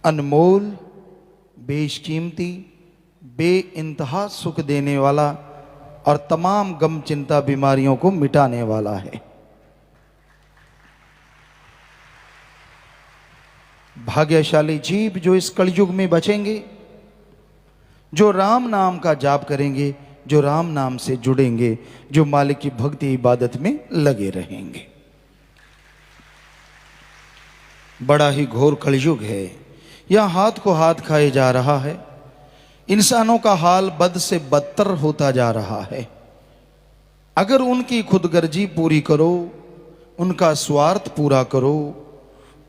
अनमोल, बेशकीमती, बेइंतहा सुख देने वाला और तमाम गम चिंता बीमारियों को मिटाने वाला है। भाग्यशाली जीव जो इस कलयुग में बचेंगे, जो राम नाम का जाप करेंगे, जो राम नाम से जुड़ेंगे, जो मालिक की भक्ति इबादत में लगे रहेंगे। बड़ा ही घोर कलयुग है। यह हाथ को हाथ खाए जा रहा है। इंसानों का हाल बद से बदतर होता जा रहा है। अगर उनकी खुदगर्जी पूरी करो, उनका स्वार्थ पूरा करो,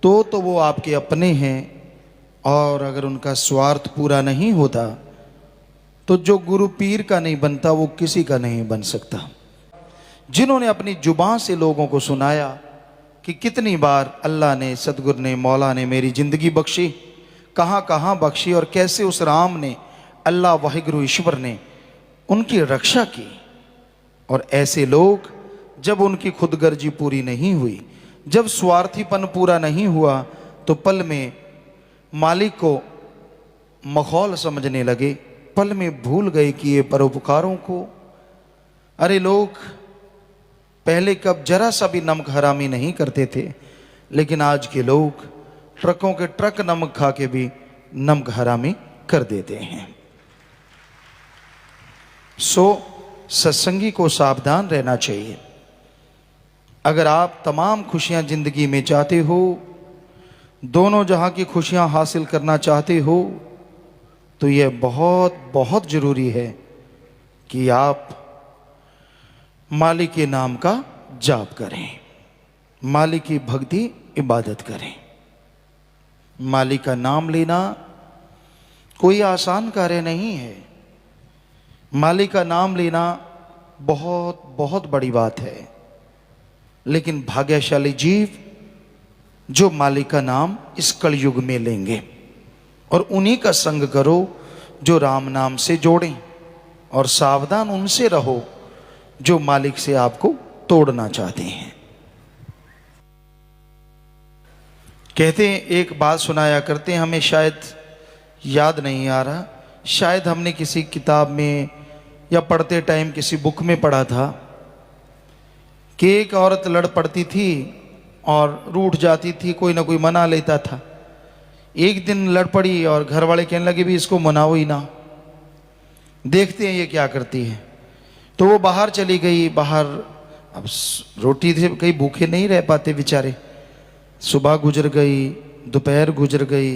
तो वो आपके अपने हैं। और अगर उनका स्वार्थ पूरा नहीं होता तो जो गुरु पीर का नहीं बनता वो किसी का नहीं बन सकता। जिन्होंने अपनी जुबान से लोगों को सुनाया कि कितनी बार अल्लाह ने, सतगुरु ने, मौला ने मेरी ज़िंदगी बख्शी, कहाँ कहाँ बख्शी, और कैसे उस राम ने, अल्लाह वाहिगुरु ईश्वर ने उनकी रक्षा की। और ऐसे लोग जब उनकी खुदगर्जी पूरी नहीं हुई, जब स्वार्थीपन पूरा नहीं हुआ, तो पल में मालिक को मखौल समझने लगे, पल में भूल गए कि ये परोपकारों को। अरे लोग पहले कब जरा सा भी नमक हरामी नहीं करते थे, लेकिन आज के लोग ट्रकों के ट्रक नमक खा के भी नमक हरामी कर देते हैं। सो सत्संगी को सावधान रहना चाहिए। अगर आप तमाम खुशियां जिंदगी में चाहते हो, दोनों जहां की खुशियां हासिल करना चाहते हो, तो यह बहुत बहुत जरूरी है कि आप मालिक के नाम का जाप करें, मालिक की भक्ति इबादत करें। मालिक का नाम लेना कोई आसान कार्य नहीं है। मालिक का नाम लेना बहुत बहुत बड़ी बात है। लेकिन भाग्यशाली जीव जो मालिक का नाम इस कलयुग में लेंगे, और उन्हीं का संग करो जो राम नाम से जोड़ें, और सावधान उनसे रहो जो मालिक से आपको तोड़ना चाहते हैं। कहते हैं, एक बात सुनाया करते हैं, हमें शायद याद नहीं आ रहा, शायद हमने किसी किताब में या पढ़ते टाइम किसी बुक में पढ़ा था कि एक औरत लड़ पड़ती थी और रूठ जाती थी, कोई ना कोई मना लेता था। एक दिन लड़ पड़ी और घर वाले कहने लगे भी इसको मनाओ ही ना, देखते हैं ये क्या करती है। तो वो बाहर चली गई। बाहर अब रोटी से कहीं भूखे नहीं रह पाते बेचारे। सुबह गुजर गई, दोपहर गुजर गई,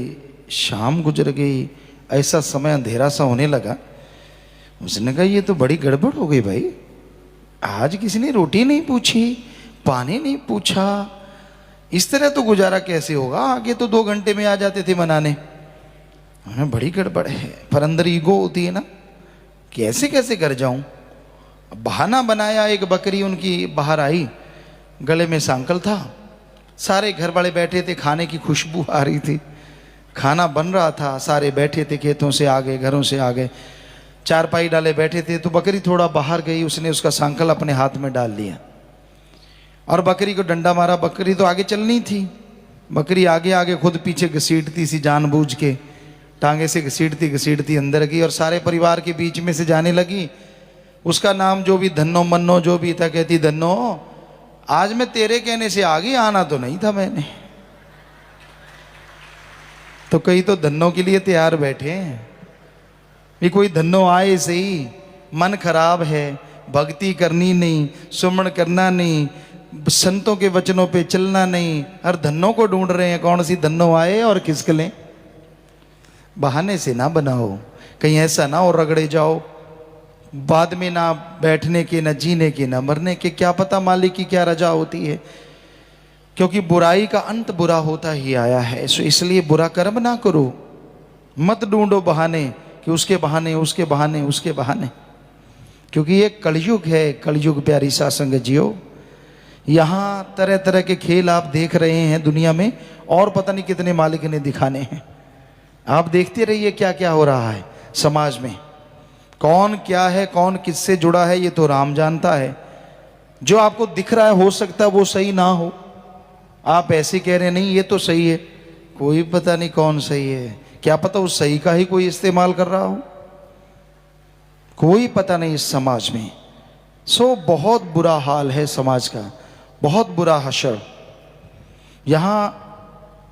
शाम गुजर गई, ऐसा समय अंधेरा सा होने लगा। उसने कहा ये तो बड़ी गड़बड़ हो गई भाई, आज किसी ने रोटी नहीं पूछी, पानी नहीं पूछा, इस तरह तो गुजारा कैसे होगा। आगे तो 2 घंटे में आ जाते थे मनाने। हमें बड़ी गड़बड़ है, पर अंदर ईगो होती है ना, कैसे कैसे कर जाऊं। बहाना बनाया, एक बकरी उनकी बाहर आई, गले में सांकल था, सारे घर वाले बैठे थे, खाने की खुशबू आ रही थी, खाना बन रहा था, सारे बैठे थे, खेतों से आ गए, घरों से आ गए, चारपाई डाले बैठे थे। तो बकरी थोड़ा बाहर गई, उसने उसका सांकल अपने हाथ में डाल लिया और बकरी को डंडा मारा। बकरी तो आगे चलनी थी, बकरी आगे आगे खुद पीछे घसीटती सी, जानबूझ के टांगे से घसीटती घसीटती अंदर गई और सारे परिवार के बीच में से जाने लगी। उसका नाम जो भी धन्नो मन्नो जो भी था, कहती धन्नो आज मैं तेरे कहने से आ गई, आना तो नहीं था मैंने। तो कई तो धन्नो के लिए तैयार बैठे हैं भी, कोई धन्नो आए सही, मन खराब है, भक्ति करनी नहीं, सुमन करना नहीं, संतों के वचनों पे चलना नहीं, हर धन्नों को ढूंढ रहे हैं, कौन सी धन्नो आए और किसके लें। बहाने से ना बनाओ, कहीं ऐसा ना और रगड़े जाओ बाद में, ना बैठने के, ना जीने के, ना मरने के। क्या पता मालिक की क्या रजा होती है, क्योंकि बुराई का अंत बुरा होता ही आया है। इसलिए बुरा कर्म ना करो, मत ढूंढो बहाने कि उसके बहाने, उसके बहाने, उसके बहाने, क्योंकि ये कलयुग है। कलयुग प्यारी सासंग जियो। यहाँ तरह तरह के खेल आप देख रहे हैं दुनिया में, और पता नहीं कितने मालिक ने दिखाने हैं। आप देखते रहिए क्या क्या हो रहा है समाज में, कौन क्या है, कौन किससे जुड़ा है, ये तो राम जानता है। जो आपको दिख रहा है हो सकता है वो सही ना हो, आप ऐसे कह रहे हैं नहीं ये तो सही है, कोई पता नहीं कौन सही है, क्या पता उस सही का ही कोई इस्तेमाल कर रहा हो, कोई पता नहीं इस समाज में। सो बहुत बुरा हाल है समाज का, बहुत बुरा हशर। यहाँ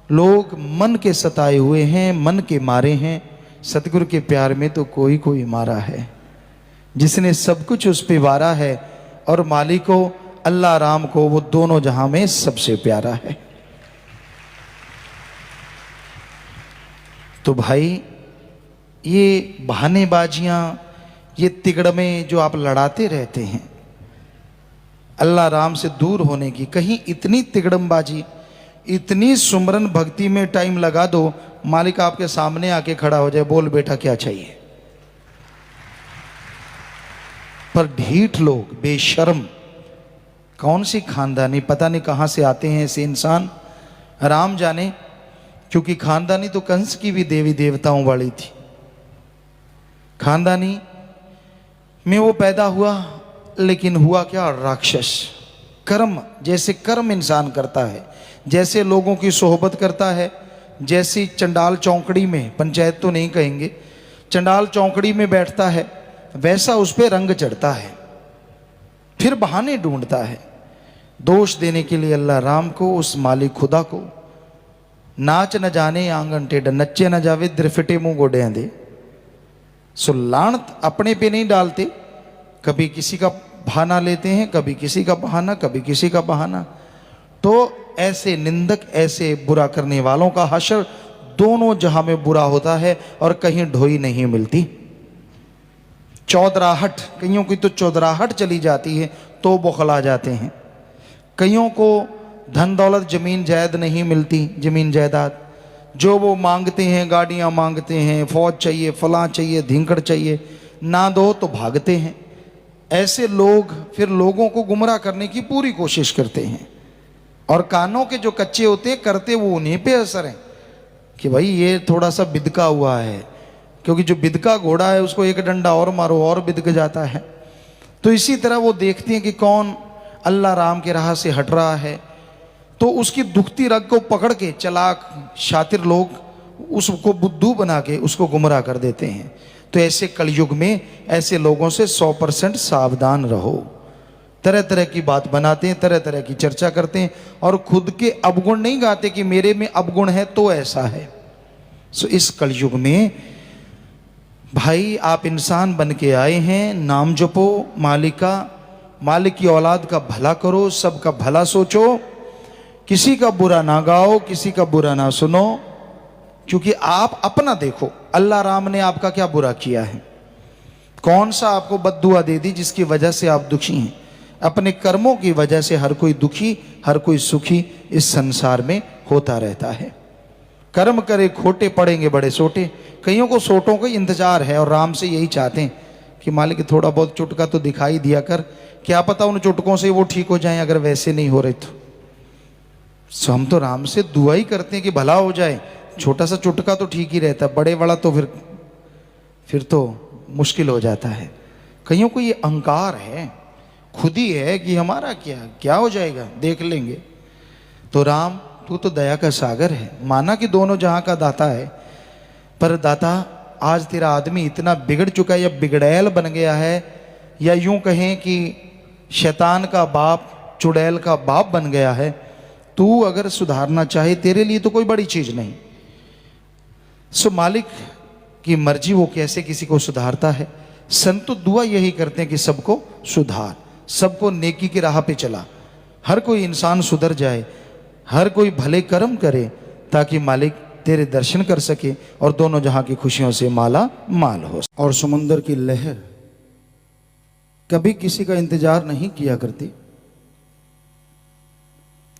लोग मन के सताए हुए हैं, मन के मारे हैं। सतगुरु के प्यार में तो कोई कोई मारा है, जिसने सब कुछ उस पे वारा है, और मालिक को अल्लाह राम को वो दोनों जहां में सबसे प्यारा है। तो भाई ये बहानेबाजियां, ये तिगड़मे जो आप लड़ाते रहते हैं अल्लाह राम से दूर होने की, कहीं इतनी तिगड़मबाजी, इतनी सुमरन भक्ति में टाइम लगा दो, मालिक आपके सामने आके खड़ा हो जाए, बोल बेटा क्या चाहिए। पर ढीठ लोग, बेशर्म, कौन सी खानदानी, पता नहीं कहां से आते हैं ऐसे इंसान, राम जाने। क्योंकि खानदानी तो कंस की भी देवी देवताओं वाली थी। खानदानी में वो पैदा हुआ, लेकिन हुआ क्या, राक्षस। कर्म, जैसे कर्म इंसान करता है, जैसे लोगों की सोहबत करता है, जैसी चंडाल चौकड़ी में, पंचायत तो नहीं कहेंगे, चंडाल चौकड़ी में बैठता है, वैसा उस पर रंग चढ़ता है, फिर बहाने ढूंढता है दोष देने के लिए अल्लाह राम को, उस मालिक खुदा को। नाच न जाने आंगन टेढ़ा, नच्चे न जावे द्रफिटे मुंह गोडे दे। सो लानत अपने पे नहीं डालते, कभी किसी का बहाना लेते हैं, कभी किसी का बहाना, कभी किसी का बहाना। तो ऐसे निंदक, ऐसे बुरा करने वालों का हशर दोनों जहां में बुरा होता है, और कहीं ढोई नहीं मिलती। चौधराहट, कईयों की तो चौधराहट चली जाती है तो बौखला जाते हैं। कईयों को धन दौलत जमीन जायद नहीं मिलती, जमीन जायदाद जो वो मांगते हैं, गाड़ियां मांगते हैं, फौज चाहिए, फलां चाहिए, धिंकड़ चाहिए, ना दो तो भागते हैं। ऐसे लोग फिर लोगों को गुमराह करने की पूरी कोशिश करते हैं, और कानों के जो कच्चे होते हैं, करते वो उन्हीं पे असर है कि भाई ये थोड़ा सा बिदका हुआ है, क्योंकि जो बिदका घोड़ा है उसको एक डंडा और मारो और बिदक जाता है। तो इसी तरह वो देखते हैं कि कौन अल्लाह राम के राह से हट रहा है, तो उसकी दुखती रग को पकड़ के चालाक शातिर लोग उसको बुद्धू बना के उसको गुमराह कर देते हैं। तो ऐसे कलयुग में ऐसे लोगों से 100% सावधान रहो। तरह तरह की बात बनाते हैं, तरह तरह की चर्चा करते हैं, और खुद के अवगुण नहीं गाते कि मेरे में अवगुण है तो ऐसा है। सो इस कलयुग में भाई आप इंसान बन के आए हैं, नाम जपो मालिक का, मालिक की औलाद का भला करो, सबका भला सोचो, किसी का बुरा ना गाओ, किसी का बुरा ना सुनो। क्योंकि आप अपना देखो, अल्लाह राम ने आपका क्या बुरा किया है, कौन सा आपको बद्दुआ दे दी जिसकी वजह से आप दुखी हैं। अपने कर्मों की वजह से हर कोई दुखी, हर कोई सुखी इस संसार में होता रहता है। कर्म करे खोटे, पड़ेंगे बड़े सोटे। कईयों को सोटों का इंतजार है, और राम से यही चाहते हैं कि मालिक थोड़ा बहुत चुटका तो दिखाई दिया कर, क्या पता उन चुटकों से वो ठीक हो जाएं, अगर वैसे नहीं हो रहे तो। सो हम तो राम से दुआ ही करते हैं कि भला हो जाए। छोटा सा चुटका तो ठीक ही रहता है, बड़े वाला तो फिर तो मुश्किल हो जाता है। कईयों को ये अहंकार है, खुद ही है कि हमारा क्या हो जाएगा, देख लेंगे। तो राम तू तो दया का सागर है, माना कि दोनों जहां का दाता है, पर दाता आज तेरा आदमी इतना बिगड़ चुका है, या बिगड़ैल बन गया है, या यूं कहें कि शैतान का बाप, चुड़ैल का बाप बन गया है। तू अगर सुधारना चाहे, तेरे लिए तो कोई बड़ी चीज नहीं। सो मालिक की मर्जी, वो कैसे किसी को सुधारता है। संत तो दुआ यही करते हैं कि सबको सुधार, सबको नेकी की राह पे चला, हर कोई इंसान सुधर जाए, हर कोई भले कर्म करे, ताकि मालिक तेरे दर्शन कर सके और दोनों जहां की खुशियों से माला माल हो। और समुंदर की लहर कभी किसी का इंतजार नहीं किया करती।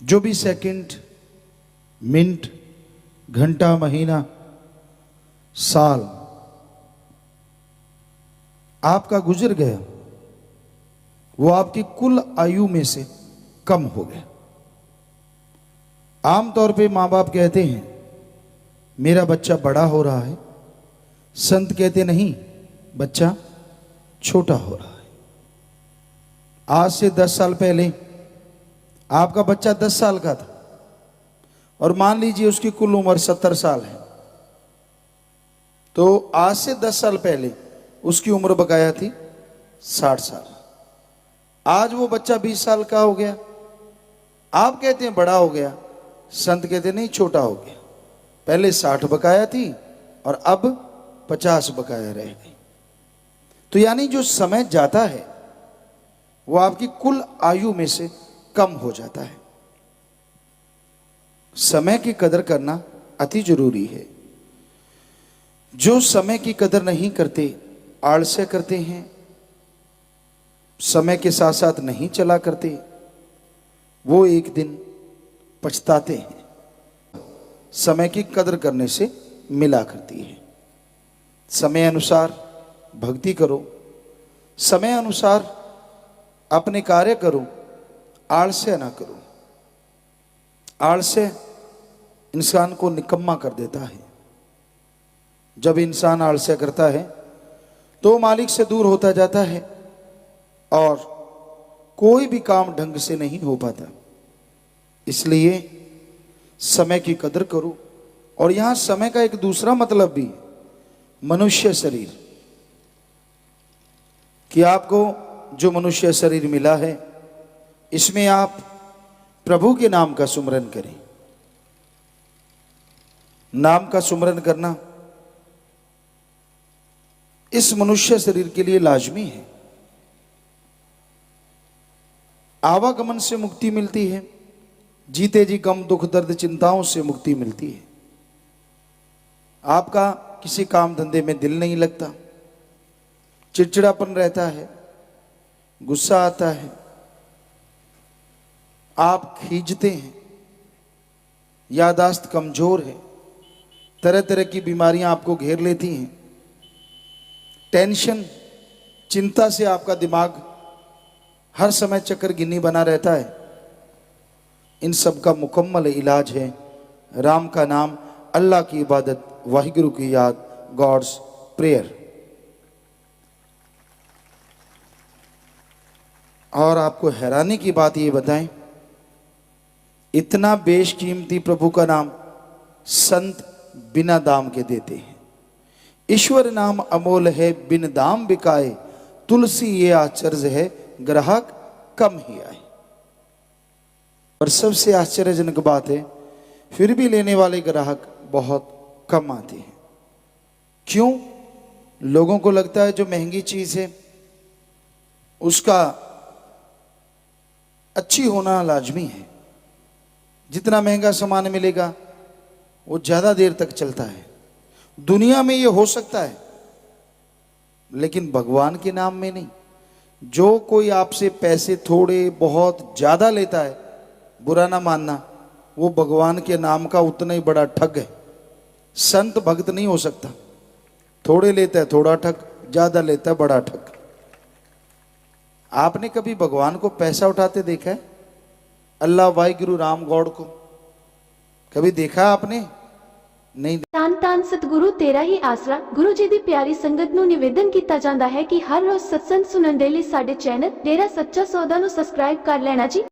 जो भी सेकंड, मिनट, घंटा, महीना, साल आपका गुजर गया, वो आपकी कुल आयु में से कम हो गया। आमतौर पे माँ बाप कहते हैं मेरा बच्चा बड़ा हो रहा है, संत कहते नहीं, बच्चा छोटा हो रहा है। आज से 10 साल पहले आपका बच्चा 10 साल का था, और मान लीजिए उसकी कुल उम्र 70 साल है, तो आज से 10 साल पहले उसकी उम्र बकाया थी 60 साल। आज वो बच्चा 20 साल का हो गया, आप कहते हैं बड़ा हो गया, संत कहते हैं नहीं छोटा हो गया। पहले 60 बकाया थी और अब 50 बकाया रह गई। तो यानी जो समय जाता है वो आपकी कुल आयु में से कम हो जाता है। समय की कदर करना अति जरूरी है। जो समय की कदर नहीं करते, आलस्य करते हैं, समय के साथ साथ नहीं चला करते, वो एक दिन पछताते हैं। समय की कदर करने से मिला करती है। समय अनुसार भक्ति करो, समय अनुसार अपने कार्य करो, आलस्य ना करो। आलस्य इंसान को निकम्मा कर देता है। जब इंसान आलस्य करता है तो मालिक से दूर होता जाता है और कोई भी काम ढंग से नहीं हो पाता। इसलिए समय की कदर करो। और यहां समय का एक दूसरा मतलब भी, मनुष्य शरीर, कि आपको जो मनुष्य शरीर मिला है इसमें आप प्रभु के नाम का सुमरन करें। नाम का सुमरन करना इस मनुष्य शरीर के लिए लाजमी है। आवागमन से मुक्ति मिलती है, जीते जी गम दुख दर्द चिंताओं से मुक्ति मिलती है। आपका किसी काम धंधे में दिल नहीं लगता, चिड़चिड़ापन रहता है, गुस्सा आता है, आप खींचते हैं, यादाश्त कमजोर है, तरह तरह की बीमारियां आपको घेर लेती हैं, टेंशन चिंता से आपका दिमाग हर समय चक्कर गिन्नी बना रहता है। इन सब का मुकम्मल इलाज है राम का नाम, अल्लाह की इबादत, वाहिगुरु की याद, गॉड्स प्रेयर। और आपको हैरानी की बात ये बताएं, इतना बेशकीमती प्रभु का नाम संत बिना दाम के देते हैं। ईश्वर नाम अमोल है, बिन दाम बिकाए, तुलसी ये आश्चर्य है, ग्राहक कम ही आए। और सबसे आश्चर्यजनक बात है, फिर भी लेने वाले ग्राहक बहुत कम आते हैं। क्यों? लोगों को लगता है जो महंगी चीज है उसका अच्छी होना लाजमी है। जितना महंगा सामान मिलेगा वो ज्यादा देर तक चलता है। दुनिया में ये हो सकता है, लेकिन भगवान के नाम में नहीं। जो कोई आपसे पैसे थोड़े बहुत ज्यादा लेता है, बुरा ना मानना, वो भगवान के नाम का उतना ही बड़ा ठग है। संत भक्त नहीं हो सकता। थोड़े लेता है थोड़ा ठग, ज्यादा लेता है बड़ा ठग। आपने कभी भगवान को पैसा उठाते देखा है? अल्लाह वाहिगुरु राम गॉड को कभी देखा आपने? नहीं। ਧੰਨ ਧੰਨ ਸਤਿਗੁਰੂ ਤੇਰਾ ਹੀ ਆਸਰਾ। ਗੁਰੂ ਜੀ ਦੀ ਪਿਆਰੀ ਸੰਗਤ ਨੂੰ ਨਿਵੇਦਨ ਕੀਤਾ ਜਾਂਦਾ ਹੈ ਕਿ ਹਰ ਰੋਜ਼ ਸਤਸੰਗ ਸੁਣਨ ਦੇ ਲਈ ਸਾਡੇ ਚੈਨਲ ਡੇਰਾ ਸੱਚਾ ਸੌਦਾ ਨੂੰ ਸਬਸਕ੍ਰਾਈਬ ਕਰ ਲੈਣਾ ਜੀ।